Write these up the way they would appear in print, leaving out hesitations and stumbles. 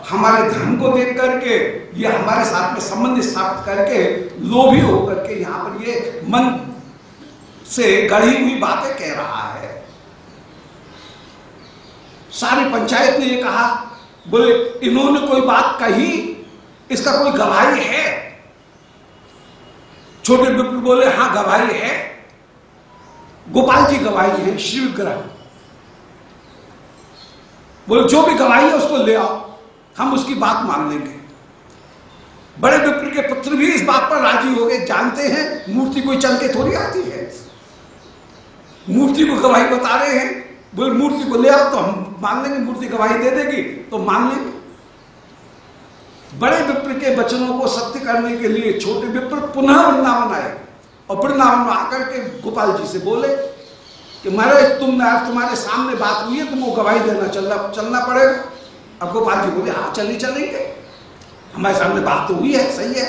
हमारे धन को देख करके, ये हमारे साथ में संबंध स्थापित करके लोभी होकर के यहाँ पर ये मन से गढ़ी हुई बातें कह रहा है। सारी पंचायत ने ये कहा, बोले इन्होंने कोई बात कही, इसका कोई गवाही है? छोटे विप्र बोले हाँ गवाही है, गोपाल जी गवाही है, श्री विग्रह। बोले जो भी गवाही है उसको ले आओ, हम उसकी बात मान लेंगे। बड़े विप्र के पुत्र भी इस बात पर राजी हो गए। जानते हैं मूर्ति कोई चल के थोड़ी आती है, मूर्ति को गवाही बता रहे हैं। बोले मूर्ति को ले आओ तो हम मान लेंगे, मूर्ति गवाही दे देगी तो मान लेंगे। बड़े विप्र के वचनों को सत्य करने के लिए छोटे विप्र पुनः वृंदावन आए और वृंदावन में आकर के गोपाल जी से बोले कि महाराज तुम्हारे सामने बात हुई है, तुमको गवाही देना चलना पड़ेगा। अब गोपाल जी बोले हाँ चलेंगे, हमारे सामने बात तो हुई है, सही है।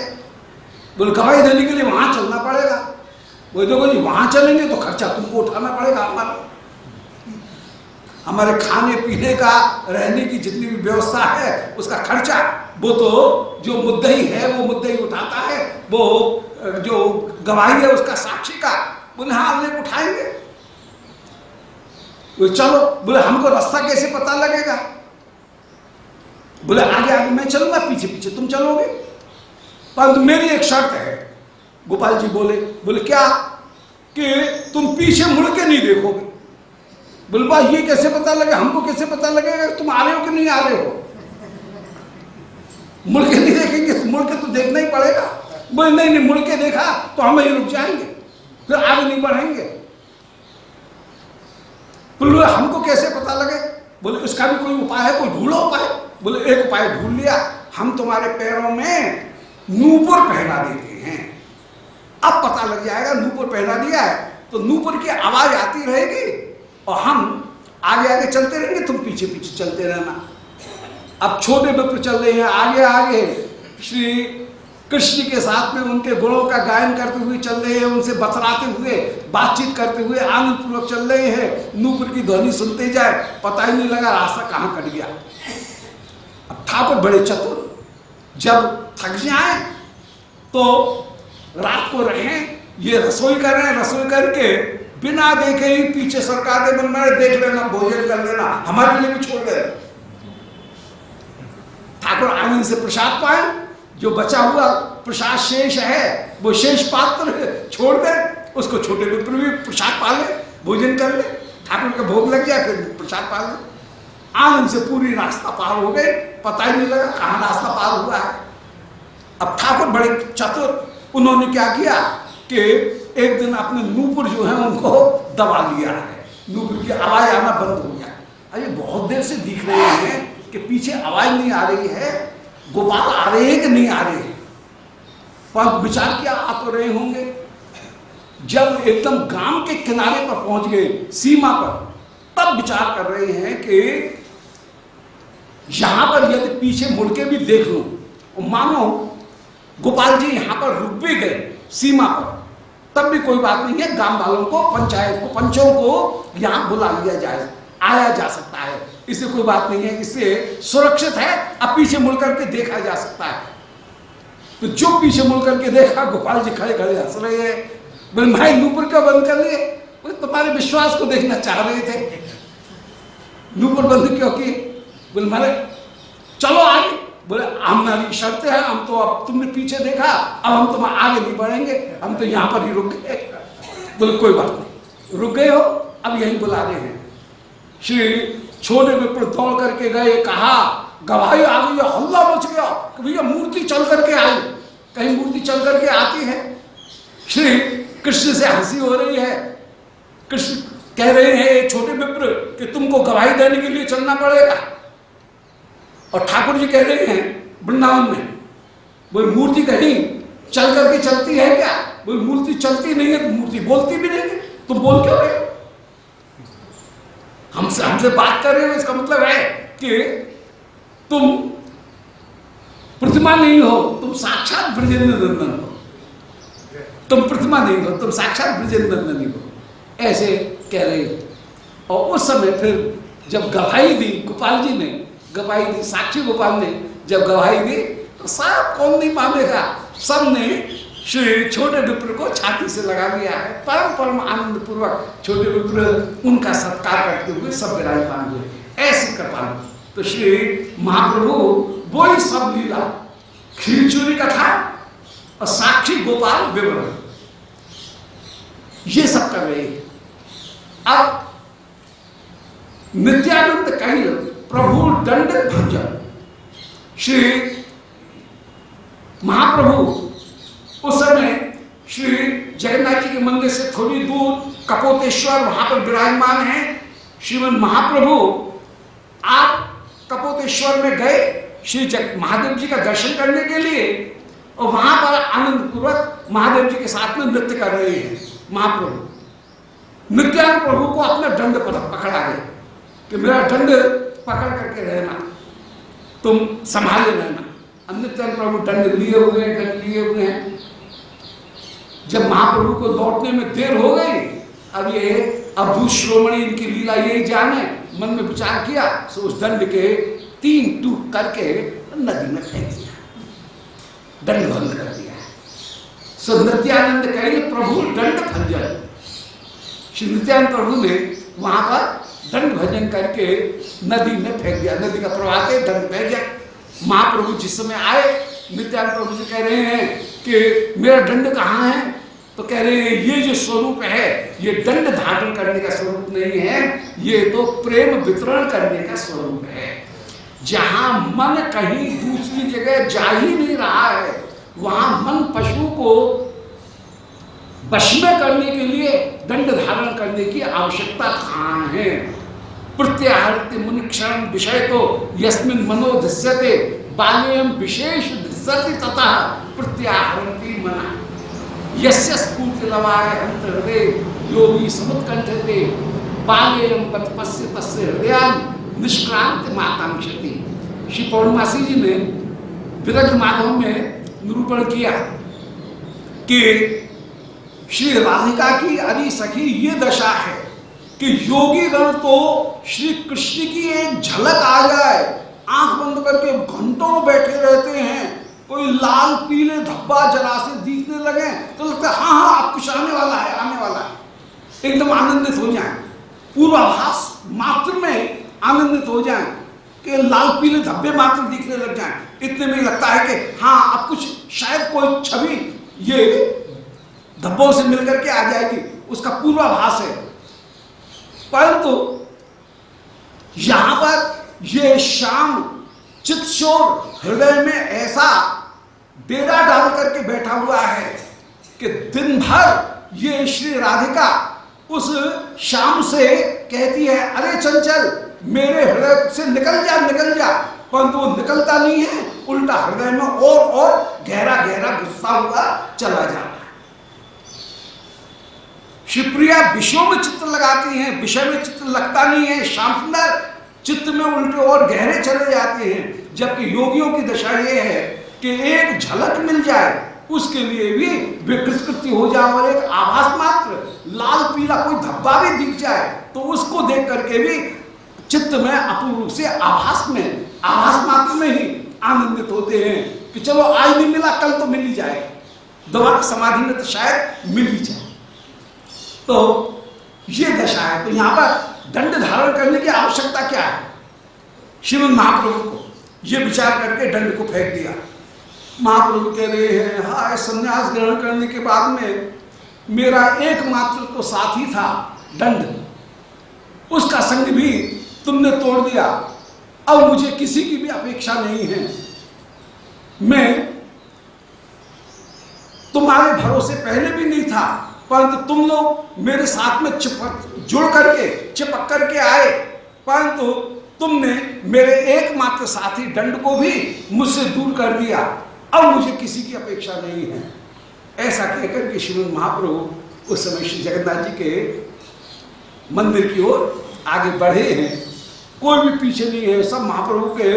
बोले गवाही देने के लिए वहां चलना पड़ेगा। बोले देखो जी वहां चलेंगे तो खर्चा तुमको उठाना पड़ेगा, हमारे खाने पीने का, रहने की जितनी भी व्यवस्था है उसका खर्चा वो तो जो मुद्दई है वो मुद्दई उठाता है, वो जो गवाही है उसका साक्षी का बोले हाँ हम उठाएंगे। बोले चलो। बोले हमको रास्ता कैसे पता लगेगा? बोले आगे आगे मैं चलूंगा, पीछे पीछे तुम चलोगे, परंतु मेरी एक शर्त है। गोपाल जी बोले क्या? कि तुम पीछे मुड़ के नहीं देखोगे। बोले भाई ये कैसे पता लगे, हमको कैसे पता लगेगा तुम आ रहे हो कि नहीं आ रहे हो? मुड़ के नहीं देखेंगे, मुड़ के तो देखना ही पड़ेगा। बोले नहीं मुड़ के देखा तो हम यही रुक जाएंगे, फिर आगे नहीं बढ़ेंगे। बोले हमको कैसे पता लगे? बोले इसका भी कोई उपाय है, कोई ढूंढो उपाय। बोले एक उपाय ढूंढ लिया, हम तुम्हारे पैरों में नूपुर पहना देते हैं, अब पता लग जाएगा। नूपुर पहना दिया है तो नूपुर की आवाज आती रहेगी और हम आगे आगे चलते रहेंगे, तुम पीछे पीछे चलते रहना। अब छोटे विप्र चल रहे हैं आगे आगे, श्री कृष्ण के साथ में उनके गुणों का गायन करते हुए चल रहे हैं, उनसे बतराते हुए, बातचीत करते हुए आनंद पूर्वक चल रहे हैं। नूपुर की ध्वनि सुनते जाए, पता ही नहीं लगा रास्ता कहाँ कट गया। अब ठाकुर बड़े चतुर, जब थक जाए तो रात को रहे, ये रसोई कर रहे हैं, रसोई करके बिना देखे ही पीछे सरकार दे, बोल मेरे देख लेना, भोजन कर लेना, हमारे लिए भी छोड़ दे। ठाकुर आनंद से प्रसाद पाए, जो बचा हुआ प्रसाद शेष है वो शेष पात्र छोड़ दे, उसको छोटे विप्र भी प्रसाद पा ले, भोजन कर ले, ठाकुर का भोग लग गया, फिर प्रसाद पा ले। आनंद से पूरी रास्ता पार हो गए, पता ही नहीं लगा कहाँ रास्ता पार हुआ है। अब ठाकुर बड़े चतुर, उन्होंने क्या किया कि एक दिन अपने नूपुर जो है उनको दबा लिया है, नूपुर की आवाज आना बंद हो गया। अरे बहुत देर से दिख रहे हैं कि पीछे आवाज नहीं आ रही है, गोपाल आ रहे हैं कि नहीं आ रहे हैं, पर विचार क्या आ तो रहे होंगे। जब एकदम गांव के किनारे पर पहुंच गए, सीमा पर, तब विचार कर रहे हैं कि यहां पर यदि पीछे मुड़ के भी देख लूं, मानो गोपाल जी यहां पर रुक भी गए सीमा पर, तब भी कोई बात नहीं है, गांव वालों को, पंचायत को, पंचों को यहां बुला लिया जाए, आया जा सकता है, इससे कोई बात नहीं है, इससे सुरक्षित है। अब पीछे मुड़ करके देखा जा सकता है। तो जो पीछे मुड़ करके देखा, गोपाल जी खड़े खड़े हंस रहे हैं। बोले भाई नूपुर क्यों बंद कर लिए? बोले तुम्हारे विश्वास को देखना चाह रहे थे, नूपुर बंद क्यों किए? बोले मारे चलो आगे। बोले हमारी शर्त है, हम तो अब तुमने पीछे देखा, अब हम तुम आगे नहीं बढ़ेंगे, हम तो यहाँ पर ही रुक गए। बोले कोई बात नहीं, रुक गए हो, अब यही बुला रहे हैं। श्री छोटे विप्र दौड़ करके गए, कहा गवाही आ गई, हल्ला मच गया कि भैया मूर्ति चल करके आई, कहीं मूर्ति चल करके आती है। श्री कृष्ण से हंसी हो रही है, कृष्ण कह रहे हैं छोटे विप्र कि तुमको गवाही देने के लिए चलना पड़ेगा, और ठाकुर जी कह रहे हैं वृंदावन में, वो मूर्ति कहीं चल करके चलती है क्या? वो मूर्ति चलती नहीं है तो मूर्ति बोलती भी नहीं है, तुम बोल क्यों रहे? हमसे बात कर रहे हो, इसका मतलब है कि तुम प्रतिमा नहीं हो, तुम साक्षात ब्रजेंद्र नंदन हो, तुम प्रतिमा नहीं हो, तुम साक्षात ब्रजेंद्र नंदन हो, ऐसे कह रहे हो। और उस समय फिर जब गवाही दी, गोपाल जी ने गवाही दी, साक्षी गोपाल ने जब गवाही दी तो सब कौन नहीं मानेगा, सबने श्री छोटे विप्र को छाती से लगा लिया है। परम परम आनंद पूर्वक छोटे विप्र उनका सत्कार करते हुए सब विराजमान हुए। ऐसी कृपा। तो श्री महाप्रभु वो ही सब लीला, खीरचूरी कथा और साक्षी गोपाल विवरण, ये सब कर रहे हैं। अब नित्यानंद कैल प्रभु दंड भंजन, श्री महाप्रभु उस समय श्री जगन्नाथ जी के मंदिर से थोड़ी दूर कपोतेश्वर वहां पर विराजमान है। श्रीमद महाप्रभु आप कपोतेश्वर में गए श्री महादेव जी का दर्शन करने के लिए, और वहां पर आनंद पूर्वक महादेव जी के साथ में नृत्य कर रहे हैं। महाप्रभु नित्यानंद प्रभु को अपना दंड पकड़ा गए कि मेरा दंड पकड़ करके रहना, तुम संभाले रहना। नित्यानंद प्रभु दंड लिए हुए हैं, दंड लिए हुए हैं। जब महाप्रभु को लौटने में देर हो गई, अब ये अभूत श्रोमणी इनकी लीला यही जाने, मन में विचार किया, सो उस दंड के 3 टूक करके नदी में फेंक दिया, दंड भंग कर दिया। सो नित्यानंद कैल प्रभु दंड भंजन, श्री नित्यानंद प्रभु ने वहां पर दंड भजन करके नदी में फेंक दिया। नदी का प्रवाह के दंड बह गया। महाप्रभु जिस समय आए, नित्यानंद प्रभु से कह रहे हैं कि मेरा दंड कहाँ है, तो कह रहे हैं ये जो स्वरूप है ये दंड धारण करने का स्वरूप नहीं है, ये तो प्रेम वितरण करने का स्वरूप है। जहां मन कहीं दूसरी जगह जा ही नहीं रहा है, वहां मन पशु को वश में करने के लिए दंड धारण करने की आवश्यकता कहाँ है। प्रत्याहृत्य मुनिक्षण विषय तो यस्मिन मनो धस्यते बालेयम विशेष धस्यति तथा प्रत्याहरन्ति मना यस्य स्फूर्ति लवाय हृदय योगी समुत्कंठते बालेयम पथपस्य तस्य हृदयान निष्क्रांत मातांक्षति। श्री पौर्णमासी जी ने विरक्त माधव में निरूपण किया कि श्री राधिका की अरी सखी ये दशा है कि योगी गण तो श्री कृष्ण की एक झलक आ जाए, आंख बंद करके घंटों बैठे रहते हैं, कोई लाल पीले धब्बा जरा से दिखने लगे तो लगता है हाँ हाँ अब कुछ आने वाला है, आने वाला है, एकदम आनंदित हो जाए, पूर्वाभास मात्र में आनंदित हो जाए कि लाल पीले धब्बे मात्र दिखने लग जाए, इतने में लगता है कि हाँ अब कुछ शायद कोई छवि ये धब्बों से मिलकर के आ जाएगी, उसका पूर्वाभास है। परंतु यहां पर ये श्याम चित्शोर हृदय में ऐसा डेरा डाल करके बैठा हुआ है कि दिन भर ये श्री राधिका उस श्याम से कहती है अरे चंचल मेरे हृदय से निकल जा निकल जा, परंतु वो निकलता नहीं है, उल्टा हृदय में और गहरा गहरा घुसता हुआ चला जा रहा है। शिवप्रिया विषयों में चित्त लगाती हैं, विषय में चित्त लगता नहीं है, श्याम सुंदर चित्त में उल्टे और गहरे चले जाते हैं। जबकि योगियों की दशा ये है कि एक झलक मिल जाए उसके लिए भी विकृति हो जाए, और एक आभास मात्र लाल पीला कोई धब्बा भी दिख जाए तो उसको देख करके भी चित्त में अपूर्ण रूप से आभास मात्र में ही आनंदित होते हैं कि चलो आज नहीं मिला कल तो मिल ही जाएगा, दोबारा समाधि में तो शायद मिल ही जाए। तो ये दशा है। तो यहां पर दंड धारण करने की आवश्यकता क्या है? श्रीमद महाप्रभु को ये विचार करके दंड को फेंक दिया। महाप्रभु कह रहे हैं हाय संन्यास ग्रहण करने के बाद में मेरा एकमात्र तो साथी था दंड, उसका संग भी तुमने तोड़ दिया, अब मुझे किसी की भी अपेक्षा नहीं है। मैं तुम्हारे भरोसे पहले भी नहीं था, परंतु तुम लोग मेरे साथ में चिपक करके आए, परंतु तुमने मेरे एकमात्र साथी दंड को भी मुझसे दूर कर दिया, अब मुझे किसी की अपेक्षा नहीं है। ऐसा कहकर के श्रीमद महाप्रभु उस समय श्री जगन्नाथ जी के मंदिर की ओर आगे बढ़े हैं। कोई भी पीछे नहीं है, सब महाप्रभु के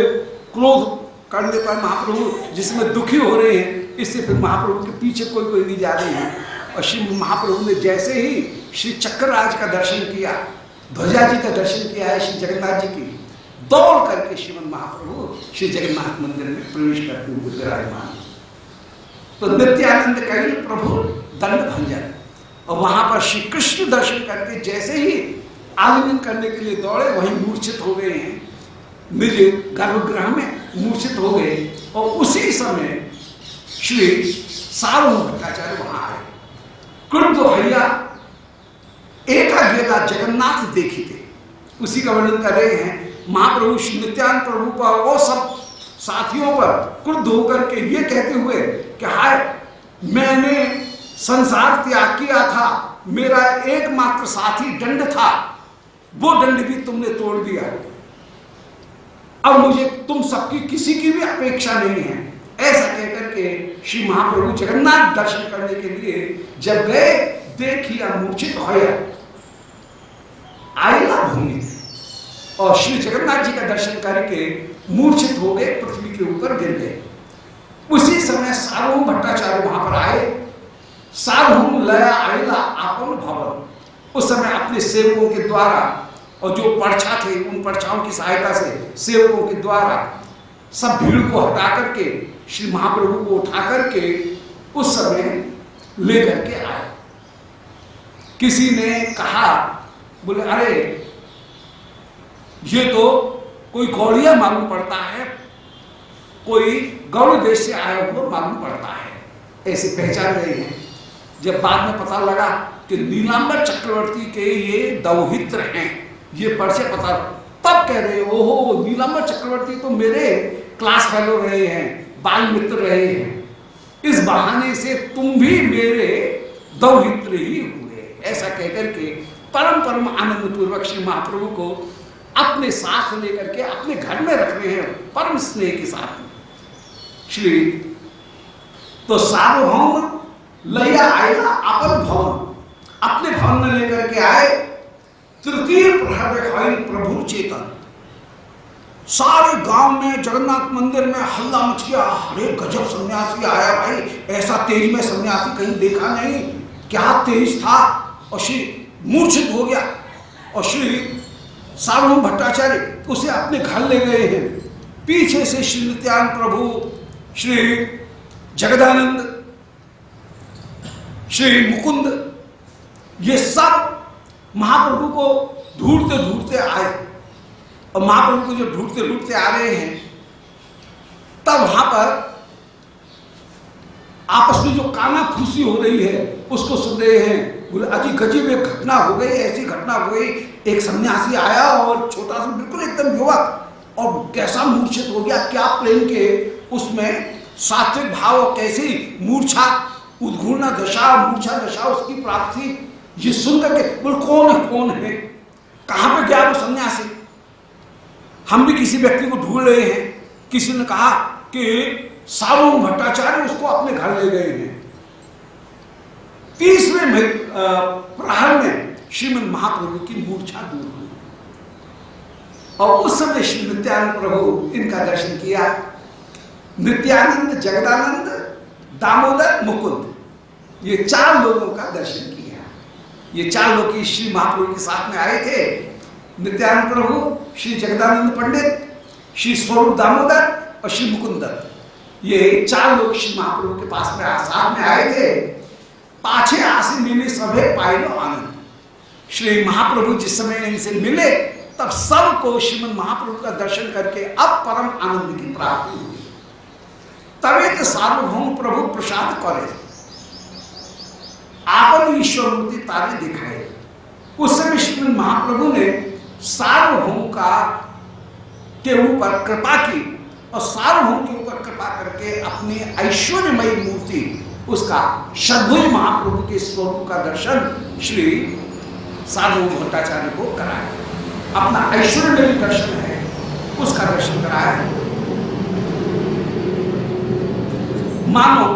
क्रोध करने पर महाप्रभु जिसमें दुखी हो रहे हैं, इससे फिर महाप्रभु के पीछे कोई नहीं जा रहे हैं। और श्री महाप्रभु ने जैसे ही श्री चक्रराज का दर्शन किया, ध्वजा जी का दर्शन किया है श्री जगन्नाथ जी की, दौड़ करके श्रीमद महाप्रभु श्री जगन्नाथ मंदिर में प्रवेश करते हुए विराजमान। तो नित्यानंद कही प्रभु दंड भंजन, और वहां पर श्री कृष्ण दर्शन करके जैसे ही आलिंगन करने के लिए दौड़े, वहीं मूर्छित हो गए हैं, निज गर्भगृह में मूर्छित हो गए। और उसी समय श्री सार्वभौम भट्टाचार्य वहां आए। क्रुद्ध भैया एका गेला जगन्नाथ देखी थे, उसी का वर्णन कर रहे हैं। महाप्रभु श्री नित्यानंद प्रभु पर और सब साथियों पर क्रुद्ध होकर के ये कहते हुए कि हाय, मैंने संसार त्याग किया था, मेरा एकमात्र साथी दंड था, वो दंड भी तुमने तोड़ दिया, अब मुझे तुम सबकी किसी की भी अपेक्षा नहीं है। ऐसा कहकर के श्री महाप्रभु जगन्नाथ दर्शन करने के लिए जब गए, देखिया मूर्छित होया आईला भूमि, और श्री जगन्नाथ जी का दर्शन करके मूर्छित हो गए, पृथ्वी के ऊपर गिर गए। उसी समय सार्वभौम भट्टाचार्य वहां पर आए। सार्वभौम लया आईला आपन भवन, उस समय अपने सेवकों के द्वारा और जो पर्चा थे उन पर्चाओं की सहायता से सेवकों के द्वारा सब भीड़ को हटा करके श्री महाप्रभु को उठा करके उस समय लेकर के आए। किसी ने कहा, बोले अरे ये तो कोई गौड़िया मालूम पड़ता है, कोई गौड़ देश से आया हुआ मालूम पड़ता है, ऐसे पहचान रहे हैं। जब बाद में पता लगा कि नीलांबर चक्रवर्ती के ये दौहित्र हैं, ये पर्चे पता, तब कह रहे ओहो नीलांबर चक्रवर्ती तो मेरे क्लास फेलो रहे हैं, बाल मित्र रहे हैं, इस बहाने से तुम भी मेरे दौहित्र ही हुए। ऐसा कहकर के परम परम आनंद पूर्वक श्री महाप्रभु को अपने साथ लेकर के अपने घर में रख रहे हैं, परम स्नेह के साथ श्री। तो सार्वभौम लैया आएगा अपन भवन, अपने भवन में लेकर के आए। तृतीय प्रहर दिखाई प्रभु चेतन, सारे गांव में जगन्नाथ मंदिर में हल्ला मच गया, अरे गजब सन्यासी आया भाई, ऐसा तेज में सन्यासी कहीं देखा नहीं, क्या तेज था। और श्री मूर्छित हो गया, और श्री सार्वभौम भट्टाचार्य उसे अपने घर ले गए हैं। पीछे से श्री नित्यानंद प्रभु, श्री जगदानंद, श्री मुकुंद, ये सब महाप्रभु को ढूंढते ढूंढते आए। और महाप्रभु को जब ढूंढते ढूंढते आ रहे हैं, तब वहां पर आपस में जो काना फूसी हो रही है उसको सुन रहे हैं। बोले अजी गजब एक घटना हो गई, ऐसी घटना हो गई, एक सन्यासी आया और छोटा सा बिल्कुल एकदम युवक, और कैसा मूर्छित हो गया, क्या प्रेम के उसमें सात्विक भाव, कैसी मूर्छा, उद्घूर्णा दशा, मूर्छा दशा उसकी प्राप्त थी। ये सुनकर के बोले कौन है, कहां पे गया वो सन्यासी, हम भी किसी व्यक्ति को ढूंढ रहे हैं। किसी ने कहा कि सार्वभौम भट्टाचार्य उसको अपने घर ले गए हैं। तीसरे प्रहर में श्रीमद महाप्रभु की मूर्छा दूर हुई, और उस समय श्री नित्यानंद प्रभु इनका दर्शन किया। नित्यानंद, जगदानंद, दामोदर, मुकुंद, ये चार लोगों का दर्शन किया। ये चार लोग की श्री महाप्रभु के साथ में आए थे। नित्यानंद प्रभु, श्री जगदानंद पंडित, श्री स्वरूप दामोदर और श्री मुकुंद, ये चार लोग श्री महाप्रभु के पास में साथ में आए थे। पाछे आसे मिले सभे पाइलो आनंद, श्री महाप्रभु जिस समय इनसे मिले तब सबको श्रीमद महाप्रभु का दर्शन करके अब परम आनंद की प्राप्ति हुई। तबे तो सार्वभौम प्रभु प्रसाद करे, आपन ईश्वर मूर्ति तारे दिखाए। उस समय श्रीमद महाप्रभु ने सार्वभौम का के ऊपर कृपा की, और सार्वभौम के ऊपर कृपा करके अपनी ऐश्वर्यमयी मूर्ति, उसका षड्भुज महाप्रभु के स्वरूप का दर्शन श्री सार्वभौम भट्टाचार्य को कराया। अपना ऐश्वर्यमयी दर्शन है उसका दर्शन कराया। मानो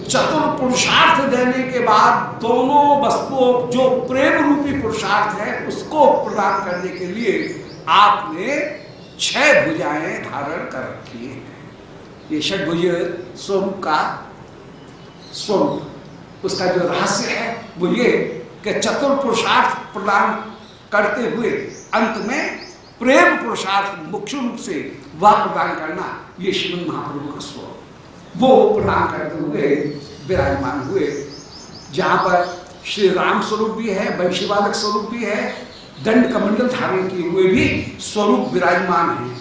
चतुर पुरुषार्थ देने के बाद दोनों वस्तुओं, जो प्रेम रूपी पुरुषार्थ है उसको प्रदान करने के लिए आपने 6 भुजाएं धारण कर रखी है। ये षड्भुज स्वरूप का स्वरूप, उसका जो रहस्य है वो ये कि चतुर पुरुषार्थ प्रदान करते हुए अंत में प्रेम पुरुषार्थ मुख्य रूप से वह प्रदान करना, ये श्रीमद् महाप्रभु का स्वरूप, वो प्रदान करते हुए विराजमान हुए। जहाँ पर श्री राम स्वरूप भी है, वंशीवादक स्वरूप भी है, दंड कमंडल धारण किए हुए भी स्वरूप विराजमान है।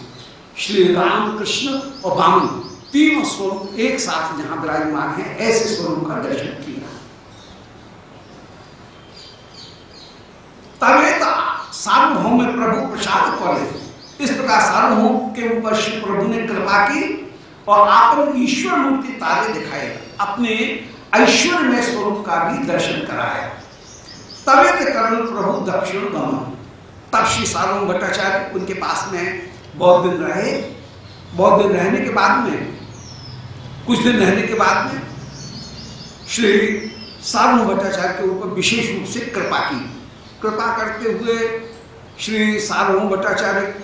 श्री राम, कृष्ण और वामन तीनों स्वरूप एक साथ जहां विराजमान है, ऐसे स्वरूप का दर्शन किया। तबे सार्वभौम प्रभु प्रसाद करे। इस प्रकार सार्वभौम के ऊपर श्री प्रभु ने कृपा की और आपन ईश्वर मूर्ति तारे दिखाए, अपने ऐश्वर्य में स्वरूप का भी दर्शन कराया। तबे के करण प्रभु दक्षिण गमन। तब श्री सार्वभौम भट्टाचार्य उनके पास में बहुत दिन रहे। बहुत दिन रहने के बाद में, कुछ दिन रहने के बाद में श्री सार्वभौम भट्टाचार्य के ऊपर विशेष रूप से कृपा की। कृपा करते हुए श्री सार्वभौम भट्टाचार्य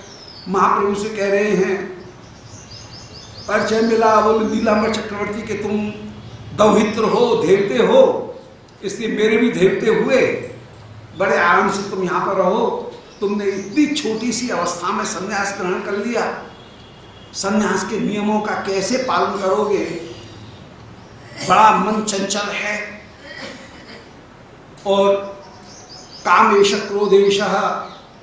महाप्रभु से कह रहे हैं, परिचय मिला बोले नीलांबर चक्रवर्ती के तुम दौहित्र हो, देवते हो, इसलिए मेरे भी देवते हुए, बड़े आराम से तुम यहाँ पर रहो। तुमने इतनी छोटी सी अवस्था में संन्यास ग्रहण कर लिया, संन्यास के नियमों का कैसे पालन करोगे? बड़ा मन चंचल है और कामेश क्रोधेश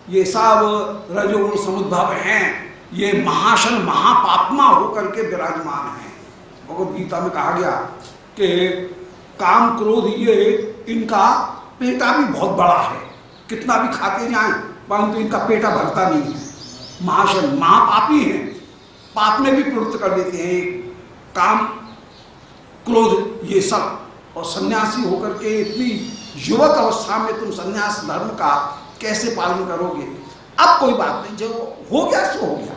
ये सब रजोगुण समुद्भव हैं, ये महाशन महापात्मा होकर के विराजमान है। भगवद गीता में कहा गया कि काम क्रोध ये इनका पेटा भी बहुत बड़ा है, कितना भी खाते जाएं परंतु इनका पेटा भरता नहीं है। महाशन महापापी हैं, पाप में भी प्रवृत्त कर देते हैं, काम क्रोध ये सब। और सन्यासी होकर के इतनी युवक अवस्था में तुम सन्यास धर्म का कैसे पालन करोगे? अब कोई बात नहीं, जो हो गया सो हो गया।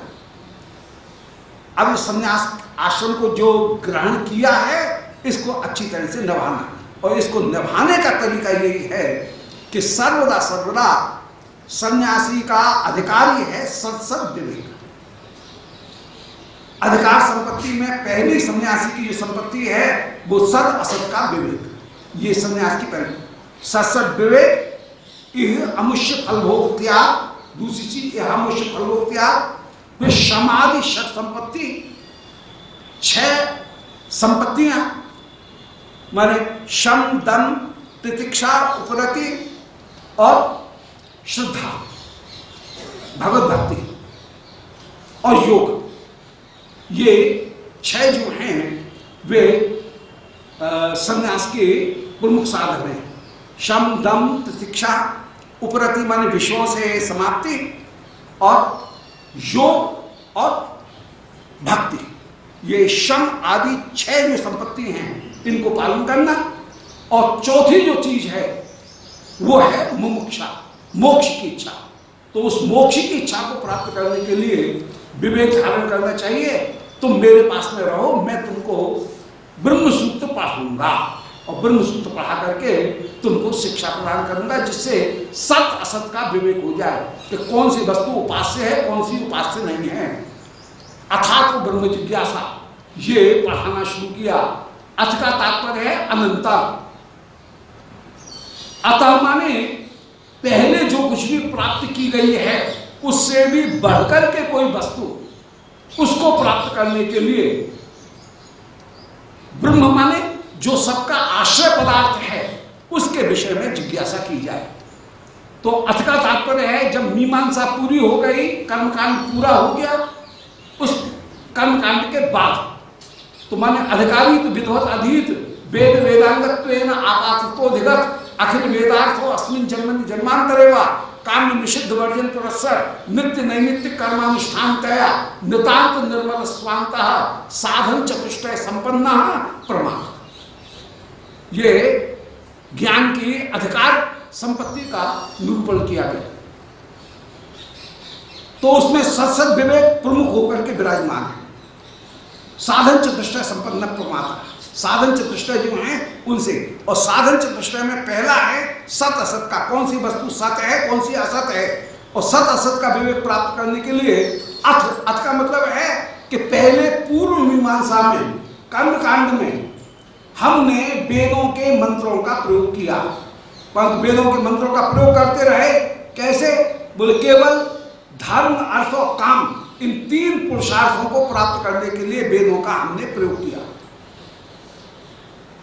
अब सन्यास आश्रम को जो ग्रहण किया है, इसको अच्छी तरह से निभाना, और इसको निभाने का तरीका यही है कि सर्वदा सर्वदा सन्यासी का अधिकारी है सत्सद विवेक। अधिकार संपत्ति में पहली सन्यासी की जो संपत्ति है वो सद असत का विवेक, ये सन्यास की पहली। सत्सद विवेक, यह अमुष्य फलभोग त्याग, दूसरी चीज यह अमुष्य फलभोग त्याग, फिर समाधि षट संपत्ति, 6 संपत्तियां माने शम दम तितिक्षा उपरति और श्रद्धा, भगवत भक्ति और योग, ये 6 जो हैं वे संन्यास के प्रमुख साधन हैं। शम दम तितिक्षा उपरति माने विषयों से समाप्ति, और योग और भक्ति, ये शम आदि 6 जो संपत्ति हैं इनको पालन करना। और चौथी जो चीज है वो है मुमुक्षा, मोक्ष की इच्छा। तो उस मोक्ष की इच्छा को प्राप्त करने के लिए विवेक धारण करना चाहिए। तुम मेरे पास में रहो, मैं तुमको ब्रह्म सूत्र पढ़ाऊंगा और ब्रह्म सूत्र पढ़ा करके तुमको शिक्षा प्रदान करूंगा, जिससे सत असत का विवेक हो जाए कि कौन सी वस्तु उपास्य है, कौन सी उपास्य नहीं है। अथात तो ब्रह्म जिज्ञासा ये पढ़ाना शुरू किया। अथ का तात्पर्य है अनंता। अतः माने पहले जो कुछ भी प्राप्त की गई है उससे भी बढ़कर के कोई वस्तु, उसको प्राप्त करने के लिए ब्रह्म माने जो सबका आश्रय पदार्थ है उसके विषय में जिज्ञासा की जाए। तो अथ का तात्पर्य है जब मीमांसा पूरी हो गई, कर्मकांड पूरा हो गया, उस कर्मकांड के बाद तो माने अधिकारी तो विद्वत अधीत वेद वेदांगत्वेन आपातत्वोधिगत अखिल वेदार्थो अस्मिन् जन्मनि जन्मांतरेवा काम्य निषिद्ध वर्जन पुरस्सर नित्य नैमित्तिक कर्मानुष्ठान तया नितांत निर्मल स्वांतः साधन चतुष्टय संपन्न प्रमाण। ये ज्ञान की अधिकार संपत्ति का निरूपण किया गया। तो उसमें सत्सद विवेक प्रमुख होकर के विराजमान है। साधन चतुष्टय संपन्न प्रमाता, साधन चतुष्टय जो हैं उनसे, और साधन चतुष्टय में पहला है सत असत का, कौन सी वस्तु सत है कौन सी असत है, और सत असत का विवेक प्राप्त करने के लिए अथ का मतलब है कि पहले पूर्व मीमांसा में कर्मकांड में हमने वेदों के मंत्रों का प्रयोग किया, परंतु वेदों के मंत्रों का प्रयोग करते रहे कैसे? बोले केवल धर्म अर्थ और काम, इन तीन पुरुषार्थों को प्राप्त करने के लिए वेदों का हमने प्रयोग किया।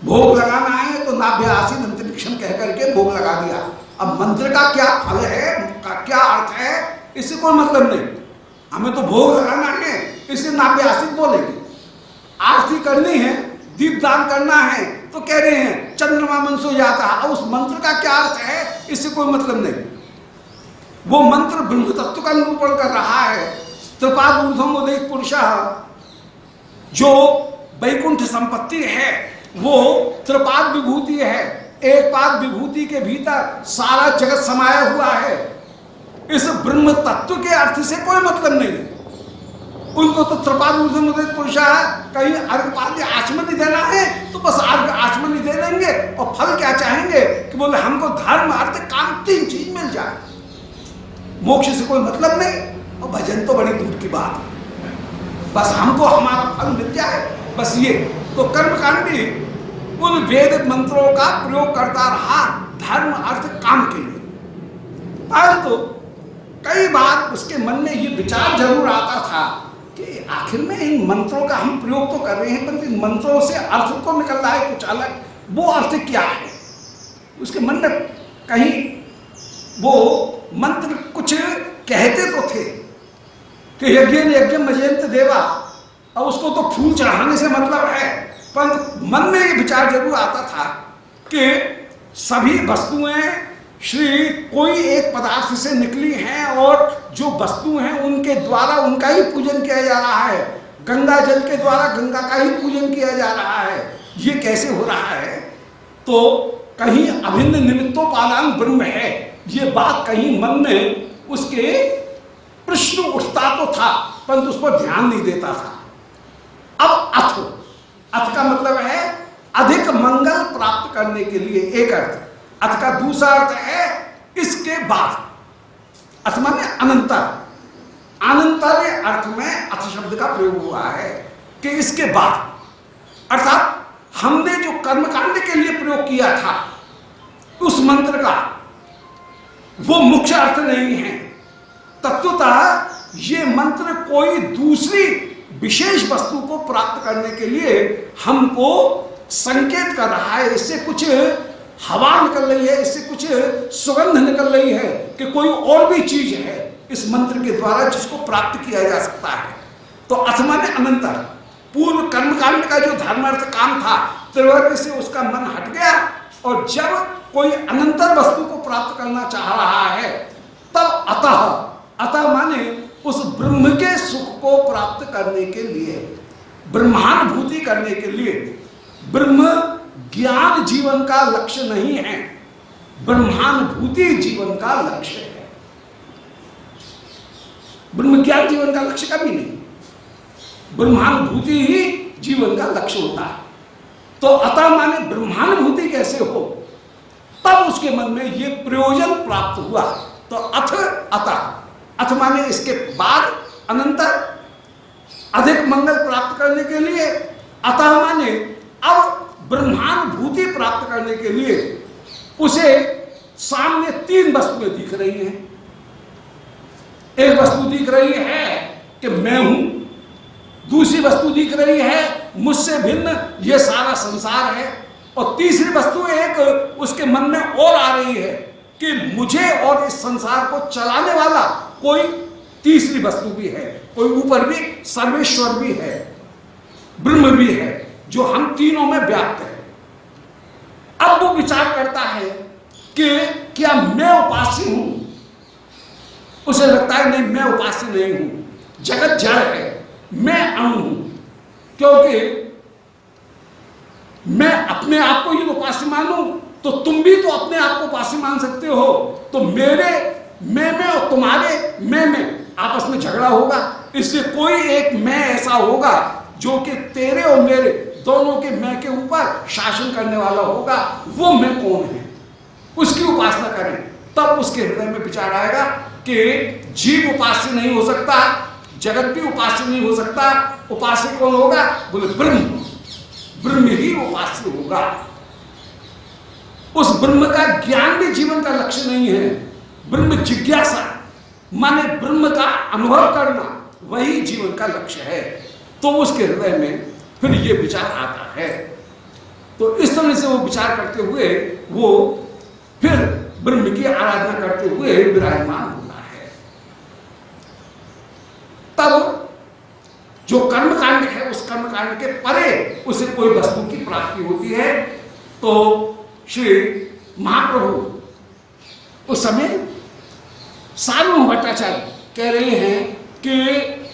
भोग लगाना है तो नाभ्यासी अंतरिक्षण कह करके भोग लगा दिया। अब मंत्र का क्या फल है, का क्या अर्थ है, इससे कोई मतलब नहीं। हमें तो भोग लगाना है, इससे नाभ्यासी बोलेंगे। आरती करनी है, दीपदान करना है, तो कह रहे हैं चंद्रमा मन सो जाता है। अब उस मंत्र का क्या अर्थ है, इससे कोई मतलब नहीं। वो मंत्र ब्रह्म तत्व का निरूपण कर रहा है। त्रिपाद ऊर्ध्वम उदयित पुरुषः, जो वैकुंठ संपत्ति है वो त्रिपाद विभूति है। एक पाद विभूति के भीतर सारा जगत समाया हुआ है। इस ब्रह्म तत्व के अर्थ से कोई मतलब नहीं। उनको तो त्रिपाद ऊर्ध्वम उदयित पुरुषः, कहीं अर्घपाद्य आचमनी देना है तो बस अर्घ आचमनी दे देंगे, और फल क्या चाहेंगे कि बोले हमको धर्म अर्थ काम तीन चीज मिल जाए, मोक्ष से कोई मतलब नहीं, और भजन तो बड़ी दूर की बात है, बस हमको हमारा फल मिल जाए, बस ये। तो कर्मकांडी उन वेद मंत्रों का प्रयोग करता रहा धर्म अर्थ काम के लिए। परंतु कई बार उसके मन में ये विचार जरूर आता था कि आखिर में इन मंत्रों का हम प्रयोग तो कर रहे हैं, परंतु इन मंत्रों से अर्थ तो निकल रहा है कुछ अलग, वो अर्थ क्या है। उसके मन में कहीं वो मंत्र कुछ कहते तो थे कि यज्ञ यज्ञ मजेंत देवा, और उसको तो फूल चढ़ाने से मतलब है, पर मन में ये विचार जरूर आता था कि सभी वस्तुएं श्री कोई एक पदार्थ से निकली हैं, और जो वस्तु हैं उनके द्वारा उनका ही पूजन किया जा रहा है। गंगा जल के द्वारा गंगा का ही पूजन किया जा रहा है। ये कैसे हो रहा है, तो कहीं अभिन्न निमित्तोपादान ब्रह्म है, ये बात कहीं मन में उसके प्रश्न उठता तो था, परंतु उस पर ध्यान नहीं देता था। अब अथ का मतलब है अधिक मंगल प्राप्त करने के लिए, एक अर्थ। अथ का दूसरा अर्थ है इसके बाद। अथ माने अनंतर। अनंतर अर्थ में अथ शब्द का प्रयोग हुआ है कि इसके बाद, अर्थात हमने जो कर्मकांड के लिए प्रयोग किया था उस मंत्र का वो मुख्य अर्थ नहीं है। तत्वतः ये मंत्र कोई दूसरी विशेष वस्तु को प्राप्त करने के लिए हमको संकेत कर रहा है। इससे कुछ हवा निकल रही है, इससे कुछ सुगंध निकल रही है कि कोई और भी चीज है इस मंत्र के द्वारा जिसको प्राप्त किया जा सकता है। तो अथ माने अनंतर। पूर्व कर्मकांड का जो धर्मार्थ काम था, त्रिवर्ग से उसका मन हट गया, और जब कोई अनंतर वस्तु को प्राप्त करना चाह रहा है तब अतः माने उस ब्रह्म के सुख को प्राप्त करने के लिए, ब्रह्मानुभूति करने के लिए। ब्रह्म ज्ञान जीवन का लक्ष्य नहीं है, ब्रह्मानुभूति जीवन का लक्ष्य है। ब्रह्म ज्ञान जीवन का लक्ष्य कभी नहीं, ब्रह्मानुभूति ही जीवन का लक्ष्य होता है। तो अतः माने ब्रह्मानुभूति कैसे हो, तब उसके मन में ये प्रयोजन प्राप्त हुआ। तो अथ माने इसके बाद, अनंतर, अधिक मंगल प्राप्त करने के लिए। अतः माने अब ब्रह्मानुभूति प्राप्त करने के लिए उसे सामने तीन वस्तुएं दिख रही हैं। एक वस्तु दिख रही है कि मैं हूं, दूसरी वस्तु दिख रही है मुझसे भिन्न ये सारा संसार है, और तीसरी वस्तु एक उसके मन में और आ रही है कि मुझे और इस संसार को चलाने वाला कोई तीसरी वस्तु भी है, कोई ऊपर भी सर्वेश्वर भी है, ब्रह्म भी है, जो हम तीनों में व्याप्त है। अब वो विचार करता है कि क्या मैं उपास्य हूं। उसे लगता है नहीं, मैं उपास्य नहीं हूं, जगत जड़ है, मैं अणु हूं, क्योंकि मैं अपने आप को ही उपास्य मानूं तो तुम भी तो अपने आप को उपास्य मान सकते हो। तो मेरे मैं में और तुम्हारे मैं में आपस में झगड़ा होगा, इसलिए कोई एक मैं ऐसा होगा जो कि तेरे और मेरे दोनों के मैं के ऊपर शासन करने वाला होगा। वो मैं कौन है, उसकी उपासना करें, तब उसके हृदय में विचार आएगा कि जीव उपास्य नहीं हो सकता, जगत भी उपास्य नहीं हो सकता। उपास्य कौन होगा, बोले ब्रह्म, ब्रह्म ही उपास्य होगा। उस ब्रह्म का ज्ञान भी जीवन का लक्ष्य नहीं है, ब्रह्म जिज्ञासा, माने ब्रह्म का अनुभव करना, वही जीवन का लक्ष्य है। तो उसके हृदय में फिर ये विचार आता है। तो इस तरह से वो विचार करते हुए वो फिर ब्रह्म की आराधना करते हुए विराजमान होता है। तब जो कर्मकांड है, उस कर्मकांड के परे उसे कोई वस्तु की प्राप्ति होती है। तो श्री महाप्रभु उस समय सार्वभौम भट्टाचार्य कह रहे हैं कि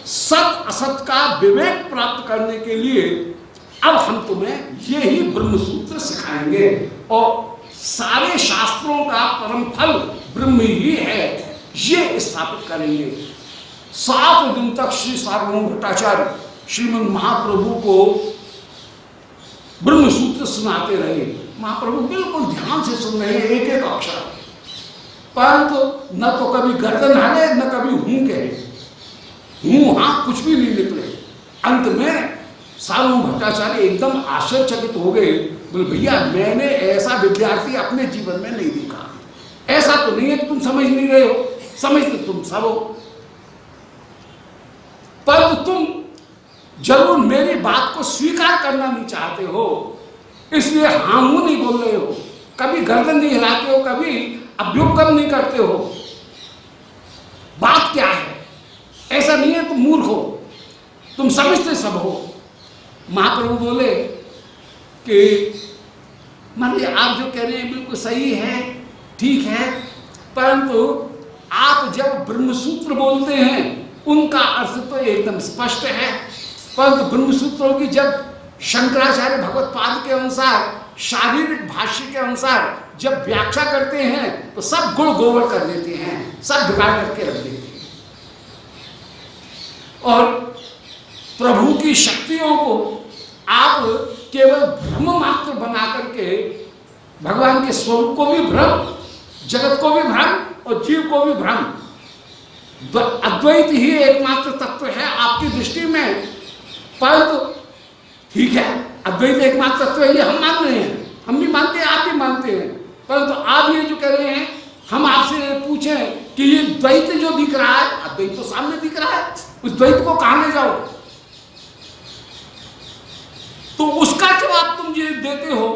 सत असत का विवेक प्राप्त करने के लिए अब हम तुम्हें ये ही ब्रह्म सूत्र सिखाएंगे, और सारे शास्त्रों का परम फल ब्रह्म ही है, ये स्थापित करेंगे। 7 दिन तक श्री सार्वभौम भट्टाचार्य श्रीमद् महाप्रभु को ब्रह्म सूत्र सुनाते रहे। महाप्रभु बिल्कुल ध्यान से सुन रहे हैं एक एक अक्षर, परंतु न तो कभी गर्दन हिले न कभी हूं कहे, हूं हाँ कुछ भी नहीं निकले। अंत में सार्वभौम भट्टाचार्य एकदम आश्चर्यचकित हो गए। बोले भैया मैंने ऐसा विद्यार्थी अपने जीवन में नहीं देखा। ऐसा तो नहीं है कि तुम समझ नहीं रहे हो, समझते तुम सब हो, पर तुम जरूर मेरी बात को स्वीकार करना नहीं चाहते हो, इसलिए हाँ हूं नहीं बोल रहे हो, कभी गर्दन नहीं हिलाते हो, कभी अभ्युपगम नहीं करते हो। बात क्या है? ऐसा नहीं है तुम मूर्ख हो, तुम समझते सब हो। महाप्रभु बोले कि मान आप जो कह रहे हैं बिल्कुल सही है, ठीक है, परंतु आप जब ब्रह्मसूत्र बोलते हैं उनका अर्थ तो एकदम स्पष्ट है, परंतु ब्रह्मसूत्रों की जब शंकराचार्य भगवत्पाद के अनुसार शारीरिक भाष्य के अनुसार जब व्याख्या करते हैं तो सब गुण गोबर कर देते हैं, सब बिगाड़ करके रख देते हैं। और प्रभु की शक्तियों को आप केवल भ्रम मात्र बना करके भगवान के स्वरूप को भी भ्रम, जगत को भी भ्रम और जीव को भी भ्रम, अद्वैत ही एकमात्र तत्व है आपकी दृष्टि में। परंतु ठीक है, अद्वैत एकमात्र तत्व है ये हम मान रहे हैं, हम भी मानते हैं, आप भी मानते हैं, परंतु आप ये जो कह रहे हैं, हम आपसे पूछें कि ये द्वैत जो दिख रहा है, अद्वैत तो सामने दिख रहा है, उस द्वैत को कहां ले जाओ? तो उसका जवाब तुम ये देते हो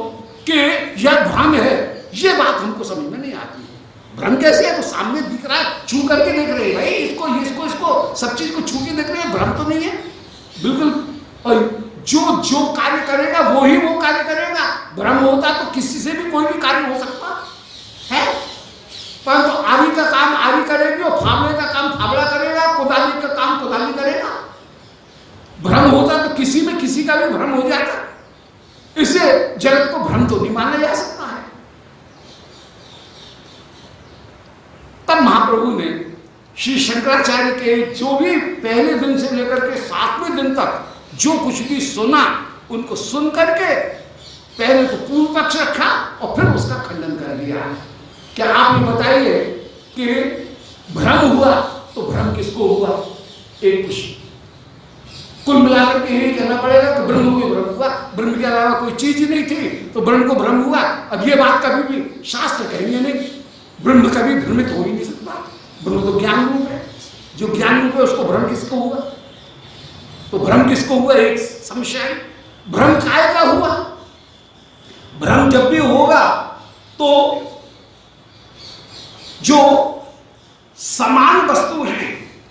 कि यह भ्रम है, ये बात हमको समझ में नहीं आती है। भ्रम कैसे है? तो सामने दिख रहा है, छू करके देख रहे हैं भाई, इसको इसको इसको सब चीज को छू के देख रहे हैं, भ्रम तो नहीं है बिल्कुल। और जो कार्य करेगा वो ही वो कार्य करेगा। भ्रम होता तो किसी से भी कोई भी कार्य हो सकता है, परंतु तो आरी का काम आरी करेगी और फावड़े का काम फावड़ा करेगा, कुदाली का काम कुदाली करेगा। भ्रम होता तो किसी में किसी का भी भ्रम हो जाता, इससे जगत को भ्रम तो नहीं माना जा सकता है। तब महाप्रभु ने श्री शंकराचार्य के जो भी पहले दिन से लेकर के 7वें दिन तक जो कुछ भी सुना, उनको सुन करके पहले तो पूर्व पक्ष रखा और फिर उसका खंडन कर दिया। क्या आप ये बताइए कि भ्रम हुआ तो भ्रम किसको हुआ? एक कुछ कुल मिलाकर के यही कहना पड़ेगा कि ब्रह्म को भ्रम हुआ, ब्रह्म के अलावा कोई चीज ही नहीं थी तो ब्रह्म को भ्रम हुआ। अब ये बात कभी भी शास्त्र कहेंगे नहीं, ब्रह्म कभी भ्रमित हो ही नहीं सकता। ब्रह्म तो ज्ञान रूप है, जो ज्ञान रूप है उसको भ्रम किसको हुआ? तो भ्रम किसको हुआ? एक संशय, भ्रम काय का हुआ? भ्रम जब भी होगा तो जो समान वस्तु है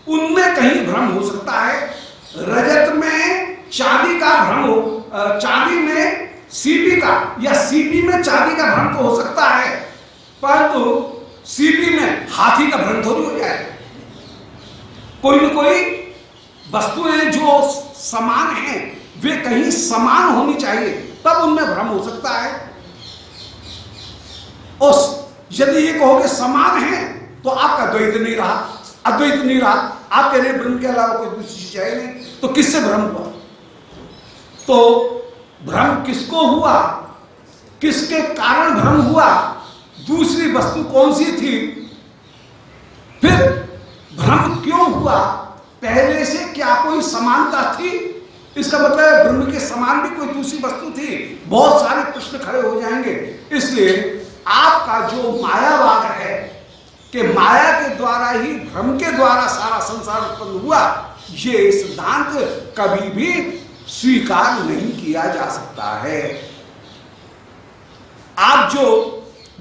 उनमें कहीं भ्रम हो सकता है। रजत में चांदी का भ्रम हो, चांदी में सीपी का, या सीपी में चांदी का भ्रम तो हो सकता है, परंतु सीपी में हाथी का भ्रम थोड़ी हो जाए। कोई न कोई वस्तुएं जो समान हैं वे कहीं समान होनी चाहिए, तब उनमें भ्रम हो सकता है। और यदि ये कहोगे समान है तो आपका द्वैत नहीं रहा, अद्वैत नहीं रहा, आप कह रहे ब्रह्म के अलावा कोई दूसरी चीज है नहीं, तो किससे भ्रम हुआ? तो भ्रम किसको हुआ, किसके कारण भ्रम हुआ, दूसरी वस्तु कौन सी थी, फिर भ्रम क्यों हुआ, पहले से क्या कोई समानता थी? इसका मतलब है ब्रह्म के समान भी कोई दूसरी वस्तु थी। बहुत सारे प्रश्न खड़े हो जाएंगे। इसलिए आपका जो मायावाद है कि माया के द्वारा ही, भ्रम के द्वारा सारा संसार उत्पन्न हुआ, ये सिद्धांत कभी भी स्वीकार नहीं किया जा सकता है। आप जो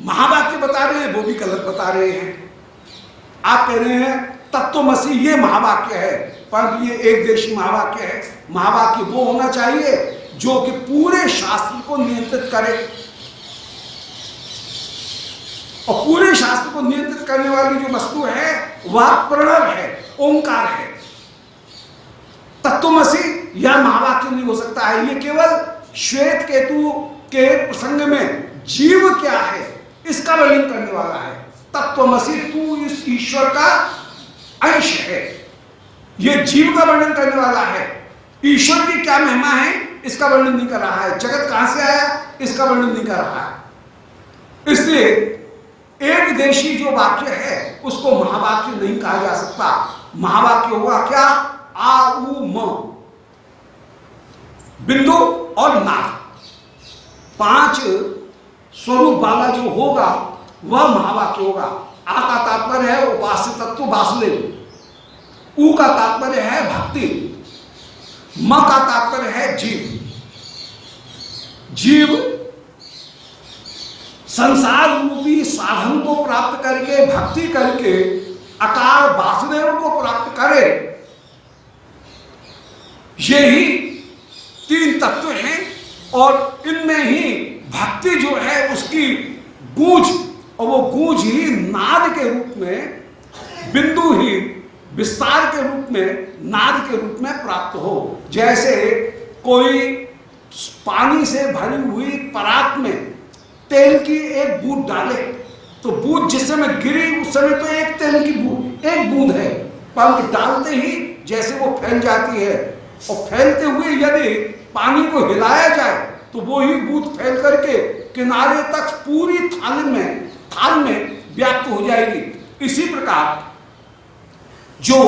महावाक्य बता रहे हैं वो भी गलत बता रहे हैं। आप कह रहे हैं तत्वमसि ये महावाक्य है, पर ये एक देशी महावाक्य है। महावाक्य वो होना चाहिए जो कि पूरे शास्त्र को नियंत्रित करे, और पूरे शास्त्र को नियंत्रित करने वाली जो वस्तु है वह प्रणव है, ओंकार है। तत्वमसि यह महावाक्य नहीं हो सकता है। ये केवल श्वेत केतु के प्रसंग में जीव क्या है इसका वर्णन करने वाला है। तत्वमसि तू इस ईश्वर का अंश है, यह जीव का वर्णन करने वाला है। ईश्वर की क्या महिमा है इसका वर्णन नहीं कर रहा है। जगत कहां से आया इसका वर्णन नहीं कर रहा है। इसलिए एक देशी जो वाक्य है उसको महावाक्य नहीं कहा जा सकता। महावाक्य हुआ क्या? आ उ म, बिंदु और नाद, 5 स्वरूप वाला जो होगा वह महावाक्य होगा। आ का तात्पर्य है उपास्य तत्व वासुदेव, उ का तात्पर्य है भक्ति, म का तात्पर्य है जीव। जीव संसार रूपी साधन को प्राप्त करके, भक्ति करके अकार वासुदेव को प्राप्त करे, ये ही 3 तत्व हैं। और इनमें ही भक्ति जो है उसकी गूंज, और वो गूंज ही नाद के रूप में, बिंदु ही विस्तार के रूप में, नाद के रूप में प्राप्त हो। जैसे कोई पानी से भरी हुई परात में तेल की एक बूंद डाले, तो बूंद जिस समय गिरी उस समय तो एक तेल की बूंद, एक बूंद है, पर डालते ही जैसे वो फैल जाती है, और फैलते हुए यदि पानी को हिलाया जाए तो वो ही बूंद फैल करके किनारे तक पूरी थाल में व्याप्त हो जाएगी। इसी प्रकार जो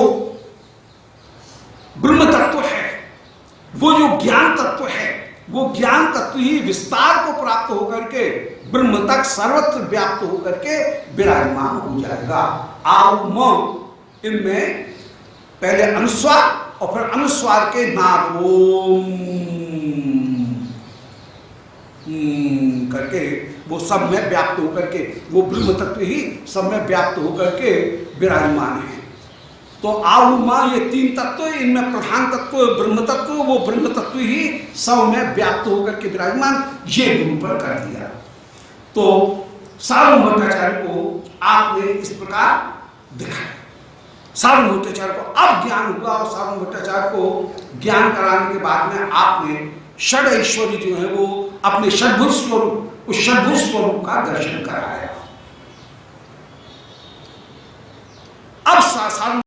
ब्रह्म तत्व है, वो जो ज्ञान तत्व है, वो ज्ञान तत्व ही विस्तार को प्राप्त होकर के ब्रह्म तक सर्वत्र व्याप्त होकर के विराजमान हो जाएगा। आउ म, इनमें पहले अनुस्वार और फिर अनुस्वार के नाद ओम करके वो सब में व्याप्त होकर के, वो ब्रह्म तत्व ही सब में व्याप्त होकर के विराजमान है। तो आउ मां, ये 3 तत्व, इनमें प्रधान तत्व ब्रह्म तत्व, वो ब्रह्म तत्व ही सब में व्याप्त होकर के विराजमान, ये निरूपण कर दिया। तो सार्वभौम भट्टाचार्य को आपने इस प्रकार दिखाया। सार्वभौम भट्टाचार्य को अब ज्ञान हुआ, और सार्वभौम भट्टाचार्य को ज्ञान कराने के बाद में आपने षड ऐश्वर्य जो है वो अपने षड्भुज स्वरूप, उस षड्भुज स्वरूप का दर्शन कराया। अब